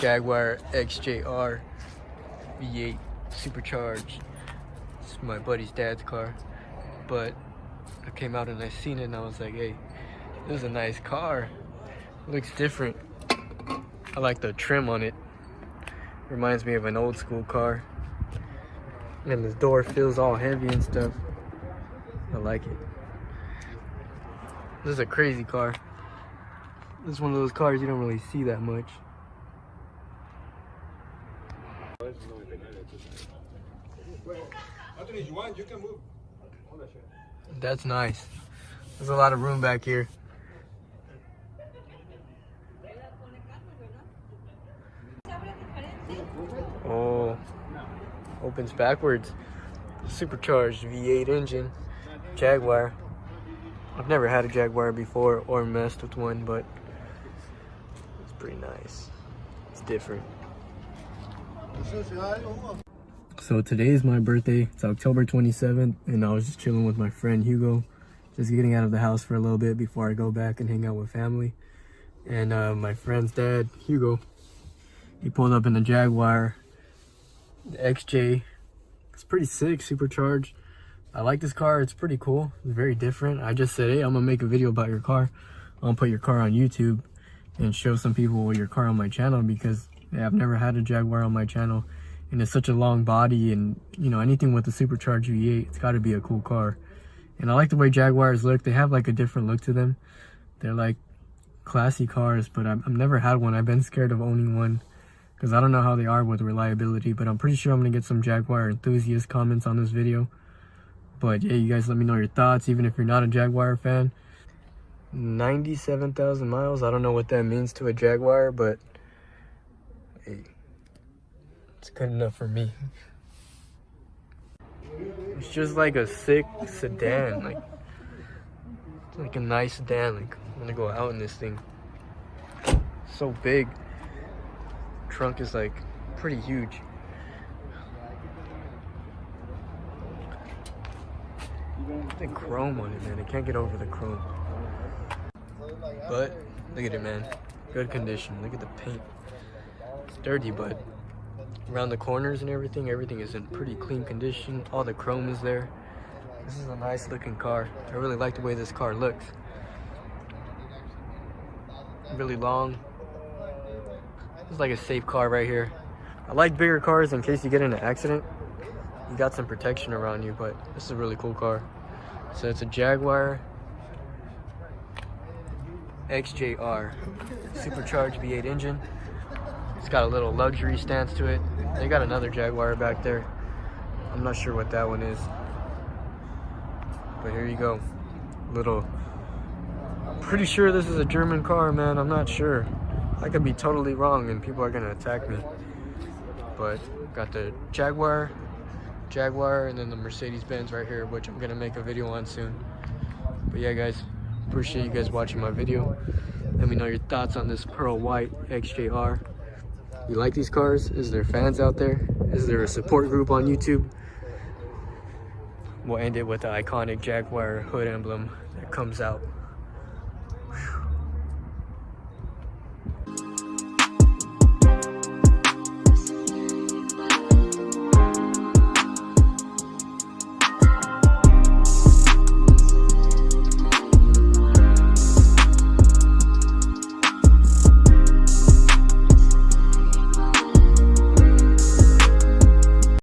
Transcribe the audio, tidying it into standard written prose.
Jaguar XJR V8 supercharged. It's my buddy's dad's car, but I came out and I seen it and I was like, hey, this is a nice car. It looks different. I like the trim on it. Reminds me of an old school car. And the door feels all heavy and stuff. I like it. This is a crazy car. This is one of those cars you don't really see that much. That's nice. There's a lot of room back here. Oh, opens backwards. Supercharged V8 engine. Jaguar. I've never had a Jaguar before or messed with one, but it's pretty nice. It's different. So today is my birthday. It's October 27th, and I was just chilling with my friend Hugo, just getting out of the house for a little bit before I go back and hang out with family. And my friend's dad, Hugo, he pulled up in the Jaguar, the XJ. It's pretty sick, supercharged. I like this car. It's pretty cool. It's very different. I just said, hey, I'm gonna make a video about your car. I'm gonna put your car on YouTube and show some people your car on my channel, because I've never had a Jaguar on my channel, and it's such a long body, and you know, anything with a supercharged V8, it's got to be a cool car. And I like the way Jaguars look. They have like a different look to them. They're like classy cars, but I've never had one. I've been scared of owning one because I don't know how they are with reliability, but I'm pretty sure I'm gonna get some Jaguar enthusiast comments on this video. But yeah, you guys let me know your thoughts, even if you're not a Jaguar fan. 97,000 miles. I don't know what that means to a Jaguar, but hey, it's good enough for me. It's just like a sick sedan, like a nice sedan. Like, I'm gonna go out in this thing. So big. Trunk is like pretty huge. The chrome on it, man. I can't get over the chrome. But look at it, man. Good condition. Look at the paint. It's dirty, but around the corners and everything is in pretty clean condition. All the chrome is there. This is a nice looking car. I really like the way this car looks. Really long. It's like a safe car right here. I like bigger cars in case you get in an accident. You got some protection around you, but this is a really cool car. So it's a Jaguar XJR supercharged V8 engine. It's got a little luxury stance to it. They got another Jaguar back there. I'm not sure what that one is, but here you go. Pretty sure this is a German car, man. I'm not sure. I could be totally wrong and people are gonna attack me. But got the Jaguar, and then the Mercedes-Benz right here, which I'm gonna make a video on soon. But yeah, guys, appreciate you guys watching my video. Let me know your thoughts on this pearl white XJR. You like these cars? Is there fans out there? Is there a support group on YouTube? We'll end it with the iconic Jaguar hood emblem that comes out.